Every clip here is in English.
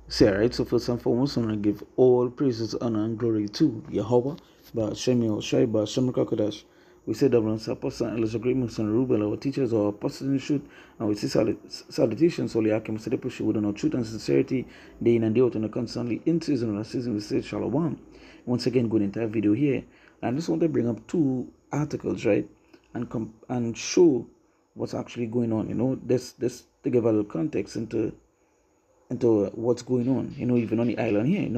So, right, so first and foremost, I'm going to give all praises, honor, and glory to Yahweh, Shemi Oshai, Shem Kakadash. We say that when Apostle and Elisha Great Muslim Rubel, our teachers, our apostles in truth, and we say salutations, Holy Akim, Sedepushi, with our truth and sincerity, day in and day out, and constantly in season and season, we say Shalom. Once again, good entire video here. And I just want to bring up two articles, right, and show what's actually going on. This to give a little context into what's going on, even on the island here.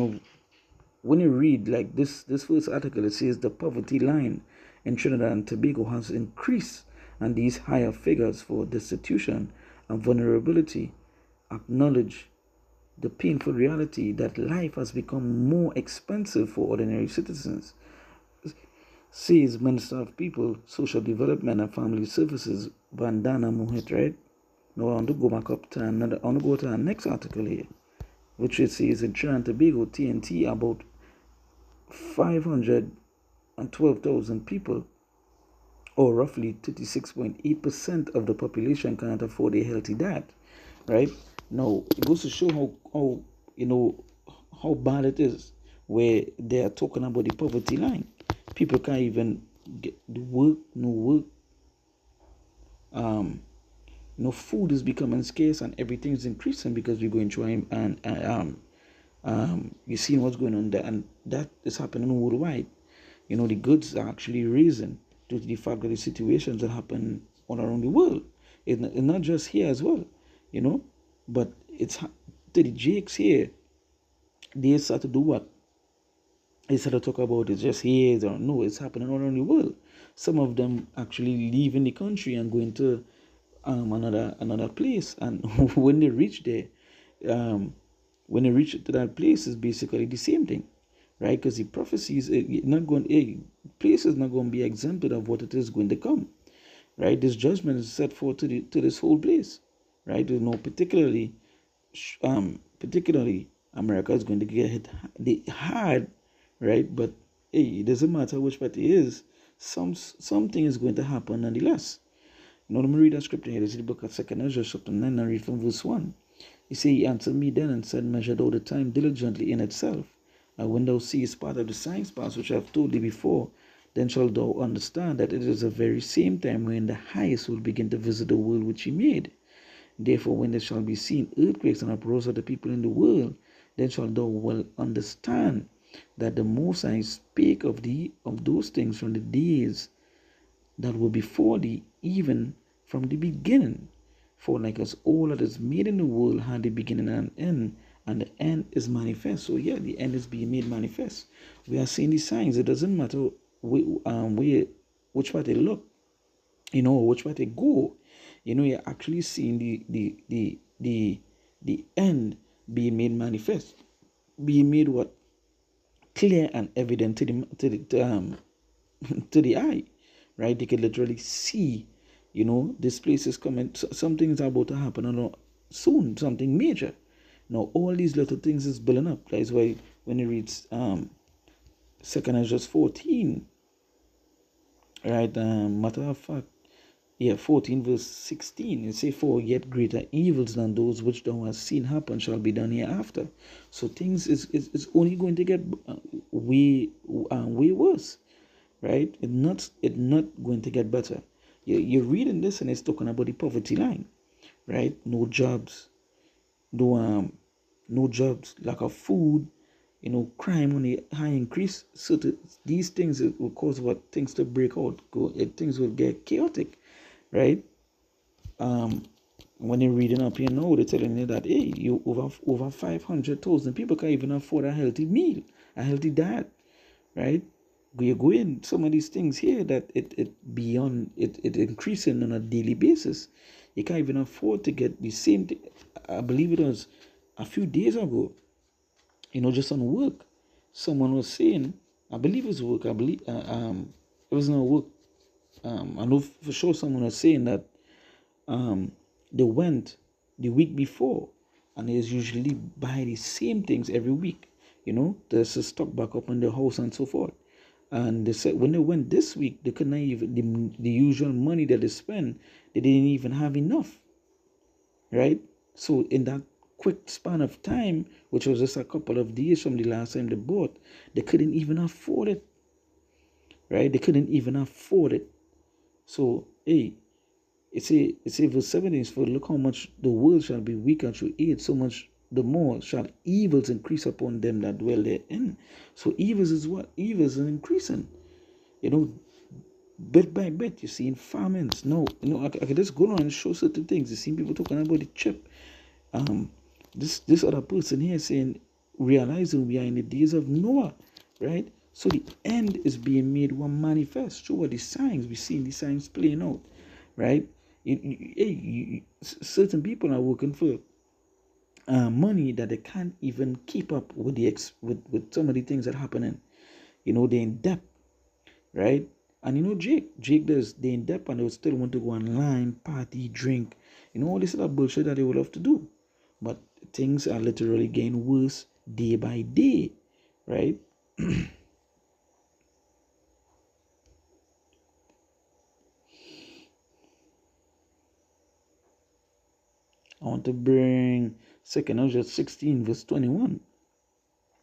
When you read like this first article, it says the poverty line in Trinidad and Tobago has increased, and these higher figures for destitution and vulnerability acknowledge the painful reality that life has become more expensive for ordinary citizens, says Minister of People, Social Development and Family Services, Vandana Mohit, right? Now I want to go back up to another, I want to go to our next article here, which it says in Trinidad and Tobago, TNT, about 512,000 people, or roughly 36.8% of the population, cannot afford a healthy diet, right? Now, it goes to show how bad it is, where they are talking about the poverty line. People can't even get the work, no work. Food is becoming scarce and everything is increasing because we're going through you're seeing what's going on there, and that is happening worldwide. The goods are actually raising due to the fact that the situations that happen all around the world. It's not just here as well, but it's to the Jakes here. They start to do what? They start to talk about it's just here. No, it's happening all around the world. Some of them actually leaving the country and going to another place, and when they reach there, um, when they reach to that place, is basically the same thing, right? Because the prophecies not going, place is not going to be exempted of what it is going to come, right? This judgment is set forth to this whole place, right? Particularly America is going to get hit hard, right? But hey, it doesn't matter which party it is, something is going to happen nonetheless. Let me read that scripture here. This is the book of 2nd Ezra, chapter 9, and read from verse 1. He said, He answered me then and said, Measure thou the time diligently in itself. And when thou seest part of the signs past which I have told thee before, then shalt thou understand that it is the very same time when the highest will begin to visit the world which he made. Therefore, when there shall be seen earthquakes and uproars of the people in the world, then shalt thou well understand that the Most High spake of those things from the days that were before thee, even from the beginning. For like as all that is made in the world had a beginning and an end, and the end is manifest. So yeah, the end is being made manifest. We are seeing the signs. It doesn't matter which way they look, which way they go. You're actually seeing the end being made manifest, being made what? Clear and evident to the eye, right? They can literally see, this place is coming. Something is about to happen soon, something major. Now, all these little things is building up. That's why when you read 2nd Ezra 14, right? Matter of fact, 14 verse 16, it say, For yet greater evils than those which thou hast seen happen shall be done hereafter. So things is only going to get way worse, right? It's not going to get better. You're reading this and it's talking about the poverty line, right? No jobs, no jobs, lack of food, crime on a high increase. So these things will cause things to break out. Things will get chaotic, right? When you're reading up, they're telling you that hey, you over 500,000 people can't even afford a healthy meal, a healthy diet, right? You go in some of these things here that it beyond it increasing on a daily basis. You can't even afford to get the same thing. I believe it was a few days ago, just on work. Someone was saying, I believe it was work. I believe it was not work. I know for sure someone was saying that they went the week before and they usually buy the same things every week. There's a stock back up in the house and so forth. And they said when they went this week, they couldn't even the usual money that they spend, they didn't even have enough, right? So in that quick span of time, which was just a couple of days from the last time they bought, they couldn't even afford it, right? They couldn't even afford it. So, hey, it's a verse 17 is for look how much the world shall be weaker through it, so much the more shall evils increase upon them that dwell therein. So evils is what? Evils are increasing. You know, bit by bit, you see in famines. No, I can just go on and show certain things. You see people talking about the chip. Um, this other person here saying, realizing we are in the days of Noah, right? So the end is being made one manifest through what the signs we see, the signs playing out, right? Certain people are working for money that they can't even keep up with with some of the things that are happening. They're in debt, right? And Jake does, they're in debt and they would still want to go online, party, drink, all this other bullshit that they would love to do. But things are literally getting worse day by day, right? I want to bring 2nd Ezra 16, verse 21.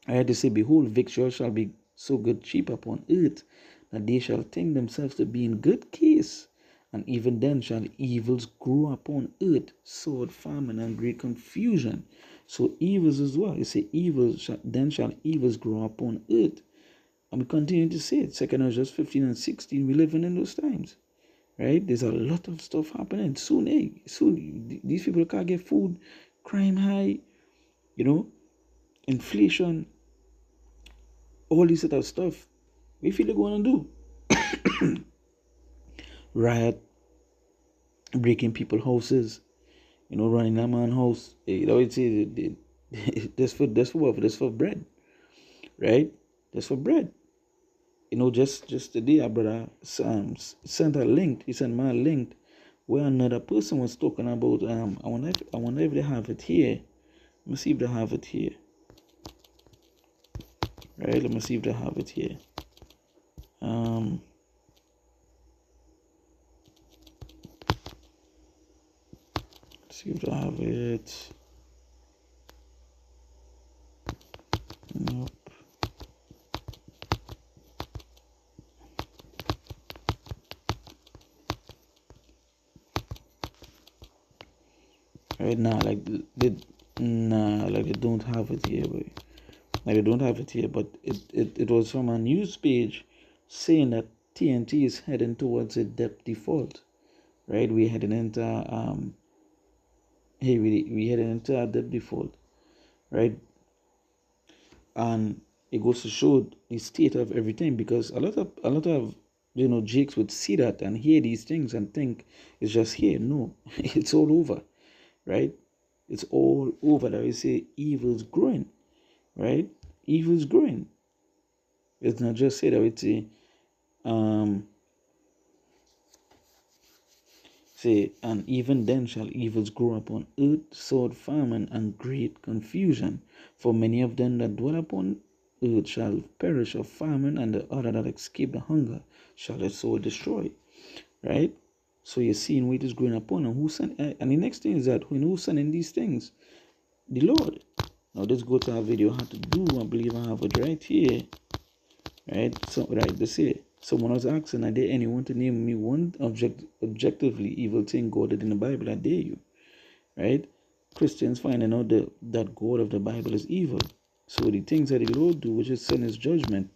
I had to say, behold, victual shall be so good cheap upon earth, that they shall think themselves to be in good case. And even then shall evils grow upon earth, sword, famine, and great confusion. So evils as well. You say then shall evils grow upon earth. And we continue to say it. 2nd Ezra 15 and 16, we living in those times. Right? There's a lot of stuff happening. Soon these people can't get food, crime high, inflation, all this sort of stuff. We feel they're going to do riot, breaking people's houses, running a man's house. It's that's for what? That's for bread, right? That's for bread. Just today, our brother sent a link. He sent me a link where another person was talking about. I wonder if they have it here. Let me see if they have it here. Right? Let me see if they have it here. See if they have it. Nope. Right now, like they don't have it here, but like they don't have it here. But it was from a news page saying that TNT is heading towards a debt default. Right? We heading into we heading into a debt default, right? And it goes to show the state of everything, because a lot of jakes would see that and hear these things and think it's just here. No, it's all over, right? It's all over. That we say evil's growing, right? Evil's growing. It's not just say that we say, and even then shall evils grow upon earth, sword, famine, and great confusion. For many of them that dwell upon earth shall perish of famine, and the other that escape the hunger shall the sword destroy. Right? So you're seeing what is growing upon, and who sent? And the next thing is that who's sending these things? The Lord. Now let's go to our video how to do. I believe I have it right here. Right? So right, this here. Someone was asking, are there anyone to name me one objectively evil thing God did in the Bible? I dare you. Right? Christians finding out that God of the Bible is evil. So the things that the Lord do, which is send his judgment,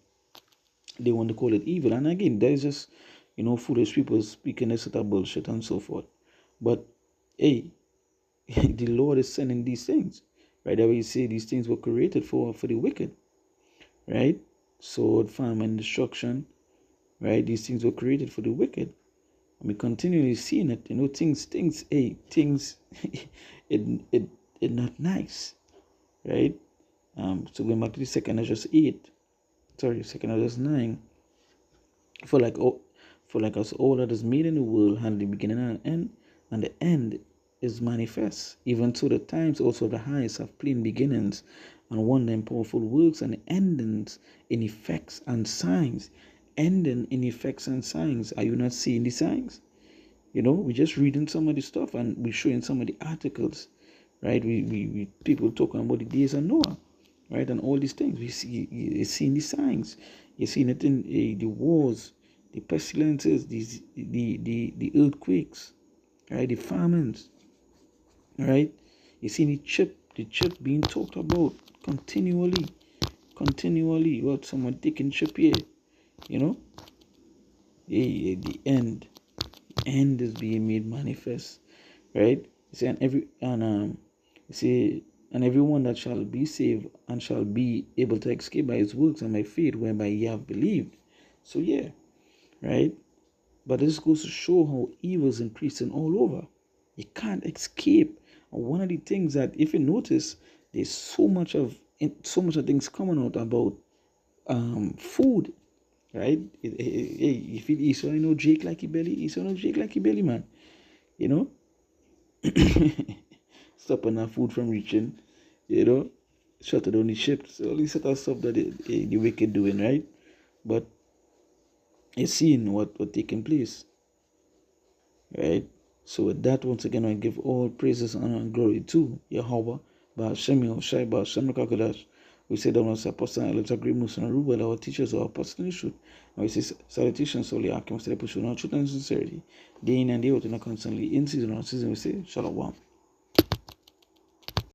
they want to call it evil. And again, that is just, foolish people speaking this sort of bullshit and so forth. But hey, the Lord is sending these things. Right? That way you say these things were created for the wicked. Right? Sword, famine, destruction. Right? These things were created for the wicked. And we continually seeing it. Things, it not nice. Right? So going back to the 2nd Ezra 8. Sorry, 2nd Ezra 9. For like us all that is made in the world had the beginning and end, and the end is manifest. Even so the times also of the highest have plain beginnings, and wonder and powerful works, and endings in effects and signs. Ending in effects and signs. Are you not seeing the signs? We're just reading some of the stuff and we're showing some of the articles, right? We people talking about the days of Noah, right? And all these things. We see, you're seeing the signs. You're seeing it in the wars, the pestilences, the earthquakes, right? The famines, right? You see the chip being talked about continually. What, someone taking chip here, you know? The end is being made manifest, right? You see, you see, and everyone that shall be saved and shall be able to escape by his works and by faith whereby ye have believed. So yeah, right? But this goes to show how evil is increasing all over. You can't escape. And one of the things that, if you notice, there's so much of things coming out about food, right? If it is, so I know Jake like he belly, is so know Jake like he belly, man. You know, stopping that food from reaching, you know, shut it down the ships, all these sort of stuff that the wicked doing, right? But it's seeing what taking place, right? So with that, once again, I give all praises, honor, and glory to Yahweh, Ba'ashem Yahushai, Ba'ashem Rakakadash. We say that once Apostle Elijah Great Musa and Rubel, our teachers, our apostles in truth. And we say salutations solely, Akim, Stay pushing on truth and sincerity, day in and day out, and constantly in season, on season, we say Shalom.